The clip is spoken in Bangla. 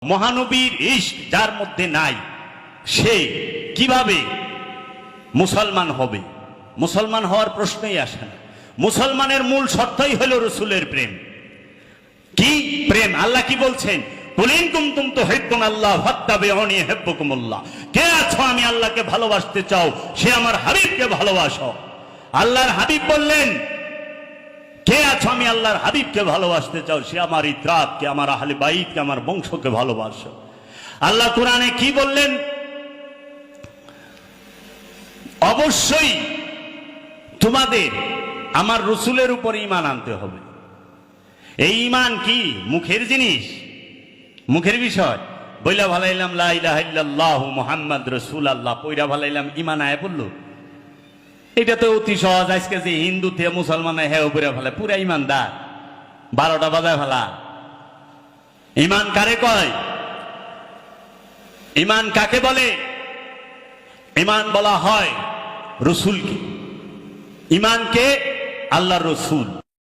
মহানবীর ইশক যার মধ্যে নাই সে কিভাবে মুসলমান হবে? মুসলমান হওয়ার প্রশ্নই আসে না। মুসলমানের মূল শর্তই হলো রসুলের প্রেম। কি প্রেম? আল্লাহ কি বলছেন? কুলিন কুনতুম তুহিব্বুন আল্লাহ ফাত্তাবিউনি ইউহিব্বুকুমুল্লাহ। কে আছো আমি আল্লাহকে ভালোবাসতে চাও, সে আমার হাবিবকে ভালোবাসো। আল্লাহর হাবিব বললেন, কে আছো আমি আল্লাহর হাবিবকে ভালোবাসতে চাও, সে আমার ইতরাতকে, আমার আহলে বাইতকে, আমার বংশকে ভালোবাসো। আল্লাহ কোরআনে কি বললেন? অবশ্যই তোমাদের আমার রসুলের উপর ঈমান আনতে হবে। এই ঈমান কি মুখের জিনিস? মুখের বিষয়? বইলা ভালাইলাম লা ইলাহা ইল্লাল্লাহু মুহাম্মদ রাসূলুল্লাহ, পয়রা ভালাইলাম, ঈমান আয় পড়লো। এটা তো অতি সহজ। আজকে যে হিন্দু থেকে মুসলমান হ্যাঁ উপরে ফেলে পুরা ইমানদার, 12টা বাজায় ফেলা। ঈমান কারে কয়? ঈমান কাকে বলে? ঈমান বলা হয় রসুলকে। ঈমানকে আল্লাহর রসুল।